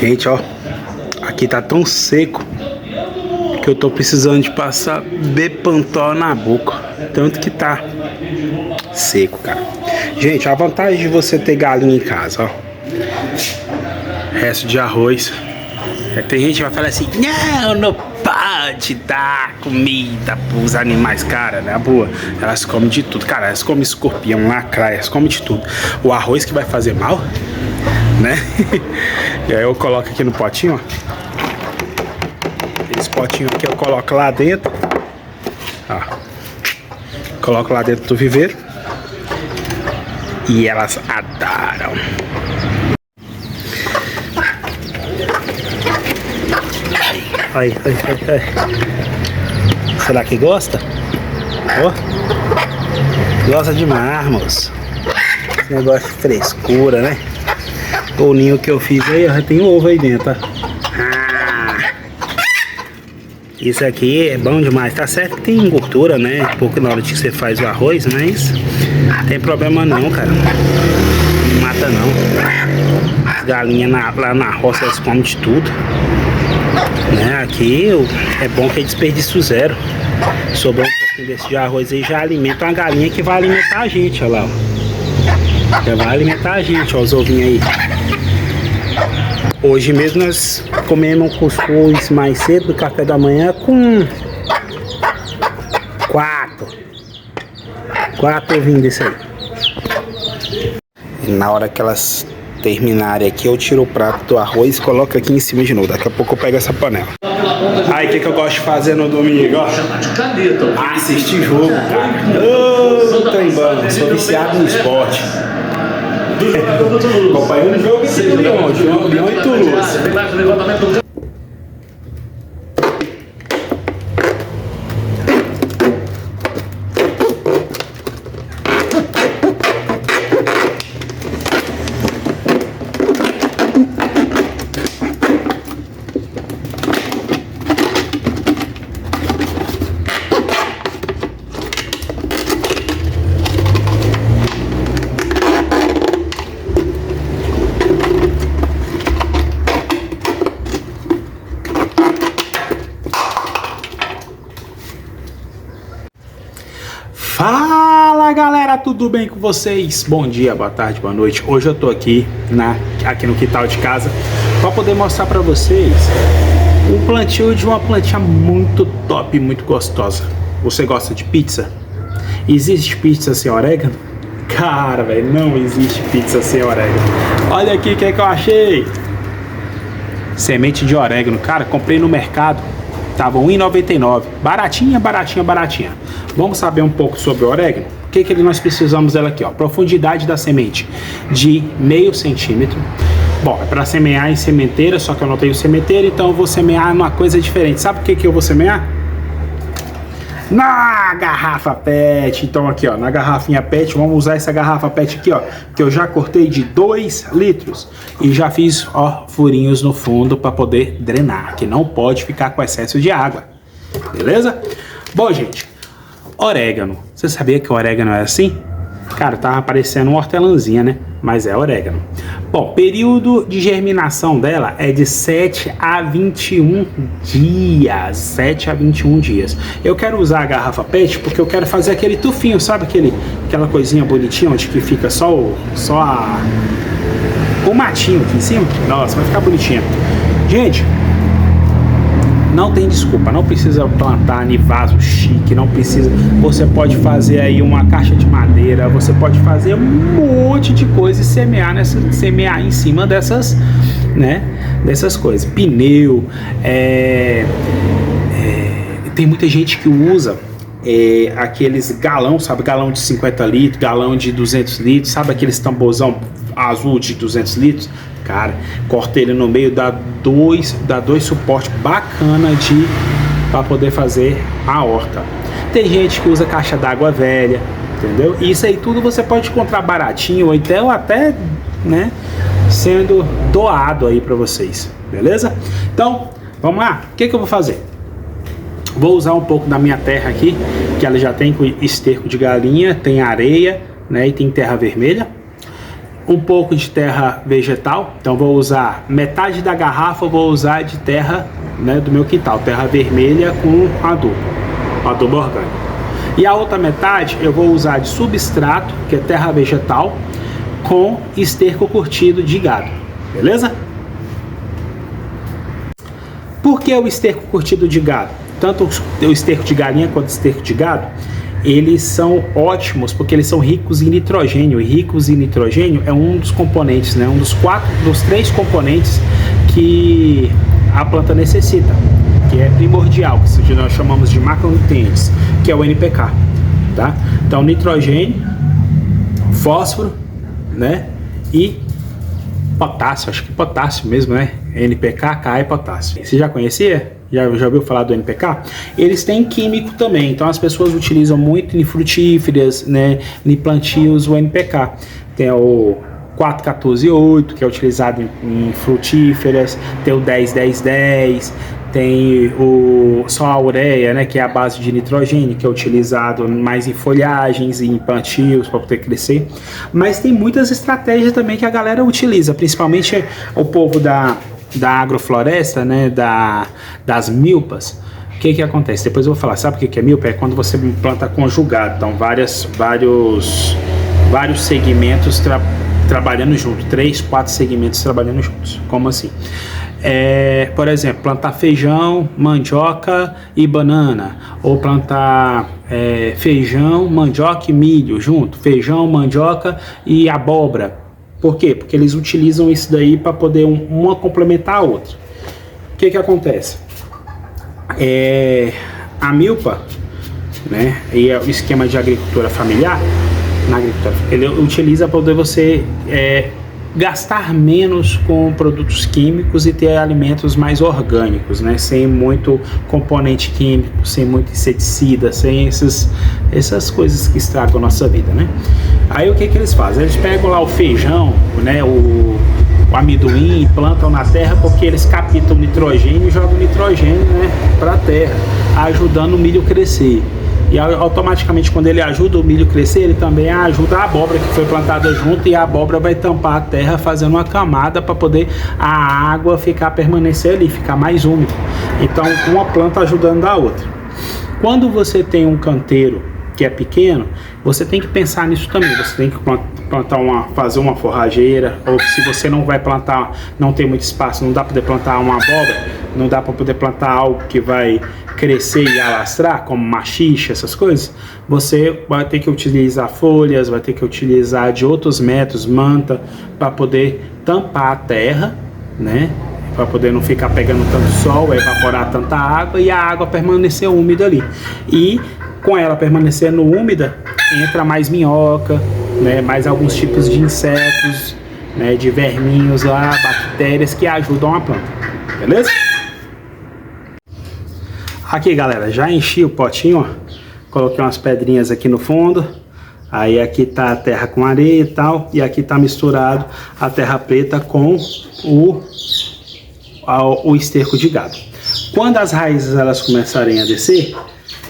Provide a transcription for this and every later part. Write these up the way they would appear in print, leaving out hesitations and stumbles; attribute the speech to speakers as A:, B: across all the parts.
A: Gente, ó, aqui tá tão seco que eu tô precisando de passar Bepantol na boca, tanto que tá seco, cara. Gente, a vantagem de você ter galinha em casa, ó, resto de arroz. Tem gente que vai falar assim, não pode dar comida pros animais, cara, né? Boa, elas comem de tudo, cara, elas comem escorpião, lacraia, elas comem de tudo. O arroz que vai fazer mal, né? E aí eu coloco aqui no potinho, ó. Esse potinho aqui eu coloco lá dentro, ó. Coloco lá dentro do viveiro e elas adoram. Ai. Será que gosta? Ó, gosta demais, moço. Esse negócio de frescura, né? O ninho que eu fiz aí, ó, já tem ovo aí dentro, ó. Isso aqui é bom demais. Tá certo que tem gordura, né? Um pouco na hora que você faz o arroz, mas não tem problema não, cara. Não mata não. As galinhas lá na roça, elas comem de tudo, né? Aqui é bom que é desperdício zero. Sobrou um pouquinho desse de arroz aí, já alimenta uma galinha que vai alimentar a gente, olha lá, ó. Já vai alimentar a gente, ó, os ovinhos aí. Hoje mesmo nós comemos um cuscuz mais cedo do café da manhã com quatro ovinhos desse aí. E na hora que elas terminarem aqui, eu tiro o prato do arroz e coloco aqui em cima de novo. Daqui a pouco eu pego essa panela. Aí, o que eu gosto de fazer no domingo, ó? Assistir jogo, cara. Ô, trem bom, sou viciado no esporte. Acompanhando o jogo de Lyon e Toulouse. Fala galera, tudo bem com vocês? Bom dia, boa tarde, boa noite. Hoje eu tô aqui no quintal de casa para poder mostrar para vocês um plantio de uma plantinha muito top, muito gostosa. Você gosta de pizza? Existe pizza sem orégano? Cara, velho, não existe pizza sem orégano. Olha aqui o que é que eu achei. Semente de orégano, cara, comprei no mercado. Tava R$1,99, baratinha. Vamos saber um pouco sobre o orégano? O que nós precisamos dela aqui, ó? Profundidade da semente de meio centímetro. Bom, é para semear em sementeira, só que eu não tenho sementeira, então eu vou semear numa coisa diferente. Sabe o que eu vou semear? Na garrafa PET. Então aqui, ó, na garrafinha PET, vamos usar essa garrafa PET aqui, ó, que eu já cortei de 2 litros e já fiz, ó, furinhos no fundo para poder drenar, que não pode ficar com excesso de água. Beleza? Bom, gente, orégano. Você sabia que o orégano é assim? Cara, tava parecendo uma hortelãzinha, né? Mas é orégano. Bom, período de germinação dela é de 7 a 21 dias. 7 a 21 dias. Eu quero usar a garrafa PET porque eu quero fazer aquele tufinho, sabe? Aquela coisinha bonitinha onde que fica só o matinho aqui em cima. Nossa, vai ficar bonitinho. Gente, não tem desculpa, não precisa plantar em vaso chique, não precisa. Você pode fazer aí uma caixa de madeira, você pode fazer um monte de coisa e semear em cima dessas, né? Dessas coisas. Pneu, tem muita gente que usa aqueles galão, sabe? Galão de 50 litros, galão de 200 litros, sabe aqueles tamborzão azul de 200 litros? Cara, corta ele no meio, dá dois suportes bacana para poder fazer a horta. Tem gente que usa caixa d'água velha, entendeu? E isso aí tudo você pode encontrar baratinho ou então até, né, sendo doado aí para vocês, beleza? Então, vamos lá. O que eu vou fazer? Vou usar um pouco da minha terra aqui, que ela já tem esterco de galinha, tem areia, né, e tem terra vermelha. um pouco de terra vegetal, então vou usar metade da garrafa, vou usar de terra, né, do meu quintal, terra vermelha com adubo orgânico. E a outra metade eu vou usar de substrato, que é terra vegetal, com esterco curtido de gado, beleza? Por que o esterco curtido de gado? Tanto o esterco de galinha quanto o esterco de gado, eles são ótimos porque eles são ricos em nitrogênio, e ricos em nitrogênio é um dos componentes, né, um dos 3 componentes que a planta necessita, que é primordial, que nós chamamos de macronutrientes, que é o NPK, tá? Então nitrogênio, fósforo, né, e potássio, acho que potássio mesmo, né? NPK, K e potássio. Você já conhecia? Já ouviu falar do NPK? Eles têm químico também, então as pessoas utilizam muito em frutíferas, né, em plantios o NPK. Tem o 4,14,8, que é utilizado em frutíferas, tem o 10,10,10, tem só a ureia, né, que é a base de nitrogênio, que é utilizado mais em folhagens e em plantios para poder crescer. Mas tem muitas estratégias também que a galera utiliza, principalmente o povo da agrofloresta, né, das milpas. O que acontece? Depois eu vou falar. Sabe o que é milpa? É quando você planta conjugado, então vários segmentos trabalhando junto, 3, 4 segmentos trabalhando juntos. Como assim? Por exemplo, plantar feijão, mandioca e banana, ou plantar feijão, mandioca e milho junto, feijão, mandioca e abóbora. Por quê? Porque eles utilizam isso daí para poder uma complementar a outra. O que acontece? A milpa, né, e o esquema de agricultura familiar, ele utiliza para poder você gastar menos com produtos químicos e ter alimentos mais orgânicos, né, sem muito componente químico, sem muito inseticida, sem essas coisas que estragam a nossa vida, né? Aí o que eles fazem? Eles pegam lá o feijão, né, o amendoim, plantam na terra porque eles captam nitrogênio e jogam nitrogênio, né, para a terra, ajudando o milho a crescer. E automaticamente, quando ele ajuda o milho a crescer, ele também ajuda a abóbora que foi plantada junto, e a abóbora vai tampar a terra, fazendo uma camada para poder a água permanecer ali, ficar mais úmido. Então, uma planta ajudando a outra. Quando você tem um canteiro que é pequeno, você tem que pensar nisso também. Você tem que fazer uma forrageira, ou se você não vai plantar, não tem muito espaço, não dá para poder plantar uma abóbora, não dá para poder plantar algo que vai crescer e alastrar, como machixe, essas coisas, você vai ter que utilizar folhas, vai ter que utilizar de outros métodos, manta, para poder tampar a terra, né? Para poder não ficar pegando tanto sol, evaporar tanta água e a água permanecer úmida ali. E com ela permanecendo úmida, entra mais minhoca, né, mais alguns tipos de insetos, né, de verminhos lá, bactérias que ajudam a planta, beleza? Aqui, galera, já enchi o potinho, ó, coloquei umas pedrinhas aqui no fundo, aí aqui tá a terra com areia e tal, e aqui tá misturado a terra preta com o esterco de gado. Quando as raízes elas começarem a descer,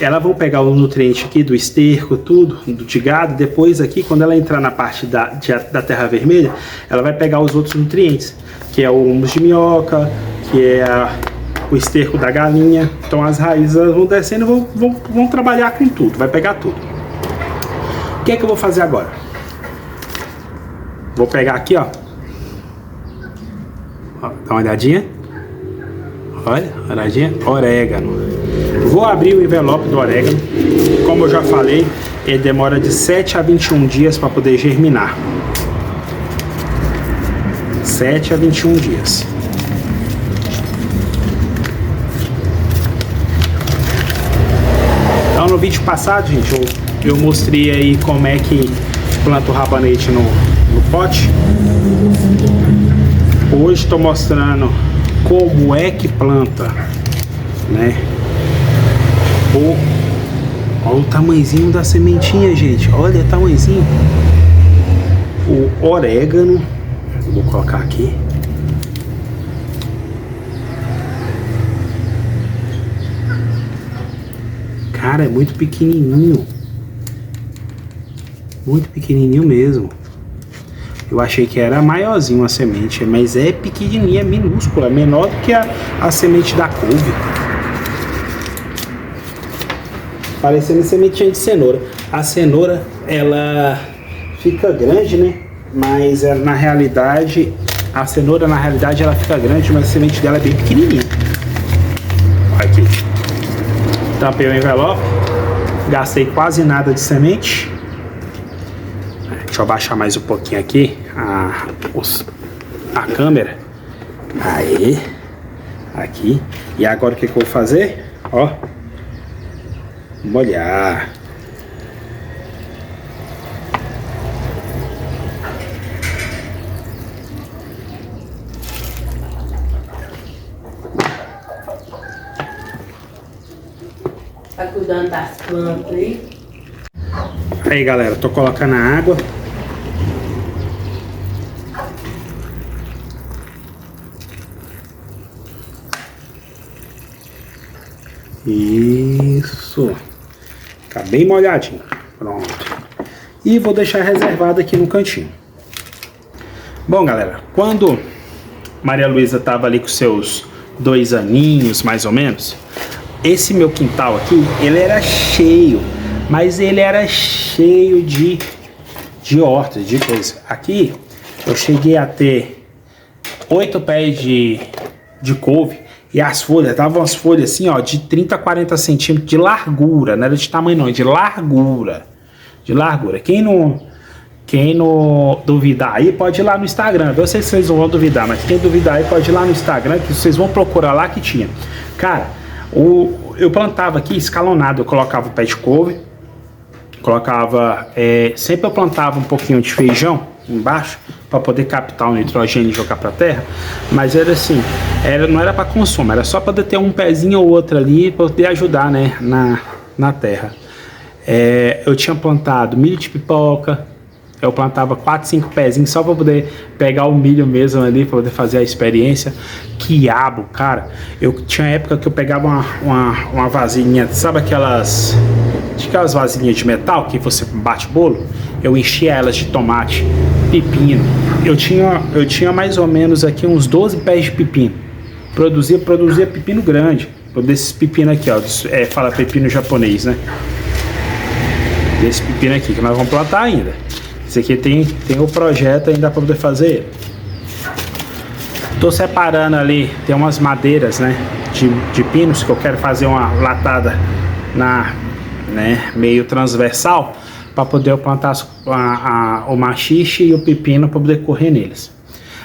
A: elas vão pegar o nutriente aqui do esterco, tudo, de gado. Depois aqui, quando ela entrar na parte da terra vermelha, ela vai pegar os outros nutrientes, que é o humus de minhoca, que é o esterco da galinha. Então as raízes vão descendo e vão trabalhar com tudo, vai pegar tudo. O que é que eu vou fazer agora? Vou pegar aqui, ó, dá uma olhadinha. Olha, olhadinha, orégano. Vou abrir o envelope do orégano. Como eu já falei, ele demora de 7 a 21 dias para poder germinar. 7 a 21 dias. Então, no vídeo passado, gente, eu mostrei aí como é que planta o rabanete no pote. Hoje estou mostrando como é que planta, né? Olha o tamanhozinho da sementinha, gente. Olha o tamanhozinho. O orégano, vou colocar aqui. Cara, é muito pequenininho. Muito pequenininho mesmo. Eu achei que era maiorzinho a semente, mas é pequenininha, minúscula, menor do que a semente da couve. Parecendo sementinha de cenoura. A cenoura, ela fica grande, né? Mas na realidade, a cenoura na realidade ela fica grande, mas a semente dela é bem pequenininha. Olha aqui. Tampei o envelope. Gastei quase nada de semente. Deixa eu abaixar mais um pouquinho aqui a câmera. Aí. Aqui. E agora o que eu vou fazer? Ó. Molhar.
B: Tá cuidando das plantas aí?
A: Aí, galera, tô colocando a água. Isso. Tá bem molhadinho. Pronto. E vou deixar reservado aqui no cantinho. Bom, galera, quando Maria Luísa tava ali com seus 2 aninhos, mais ou menos, esse meu quintal aqui, ele era cheio, mas ele era cheio de hortas, de coisa. Aqui eu cheguei a ter 8 pés de couve e as folhas, estavam as folhas assim, ó, de 30 a 40 centímetros de largura, não era de tamanho não, de largura. De largura. Quem não duvidar aí, pode ir lá no Instagram. Eu sei se vocês não vão duvidar, mas quem duvidar aí pode ir lá no Instagram, que vocês vão procurar lá que tinha. Cara, eu plantava aqui escalonado, eu colocava o pé de couve, sempre eu plantava um pouquinho de feijão embaixo para poder captar o nitrogênio e jogar para a terra, mas era assim, não era para consumo, era só para ter um pezinho ou outro ali para poder ajudar, né, na terra. Eu tinha plantado milho de pipoca, eu plantava 4, 5 pezinhos só para poder pegar o milho mesmo ali, para poder fazer a experiência. Quiabo, cara, eu tinha época que eu pegava uma vasilhinha, sabe aquelas vasilhinhas de metal que você bate bolo? Eu enchia elas de tomate, pepino. Eu tinha mais ou menos aqui uns 12 pés de pepino. Produzia pepino grande, desses pepinos aqui, ó, fala pepino japonês, né? Desse pepino aqui que nós vamos plantar ainda. Esse aqui tem o projeto ainda para poder fazer ele. Tô separando ali, tem umas madeiras, né, de pinos que eu quero fazer uma latada meio transversal para poder eu plantar o machixe e o pepino para poder correr neles.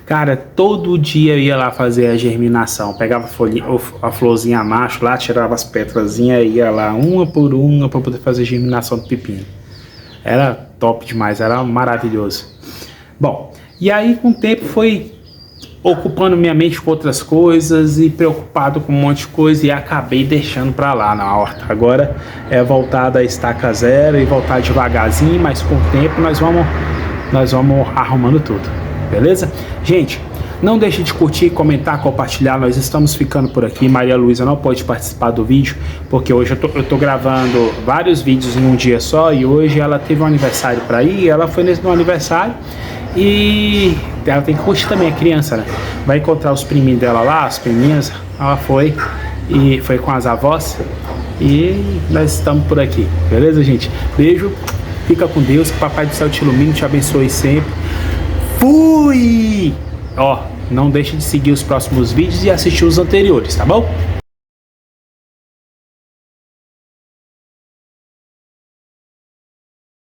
A: Cara, todo dia eu ia lá fazer a germinação, pegava a florzinha macho lá, tirava as pétalazinhas e ia lá uma por uma para poder fazer a germinação do pepino. Era top demais, era maravilhoso. Bom, e aí com o tempo foi ocupando minha mente com outras coisas e preocupado com um monte de coisa e acabei deixando pra lá na horta. Agora é voltar da estaca zero e voltar devagarzinho, mas com o tempo nós vamos arrumando tudo, beleza? Gente, não deixe de curtir, comentar, compartilhar. Nós estamos ficando por aqui. Maria Luísa não pode participar do vídeo, porque hoje eu tô gravando vários vídeos em um dia só. E hoje ela teve um aniversário para ir. Ela foi nesse meu aniversário e ela tem que curtir também, a criança, né? Vai encontrar os priminhos dela lá, as priminhas. Ela foi e foi com as avós. E nós estamos por aqui, beleza, gente? Beijo, fica com Deus, que o Papai do Céu te ilumine, te abençoe sempre. Fui! Ó, não deixe de seguir os próximos vídeos e assistir os anteriores, tá bom?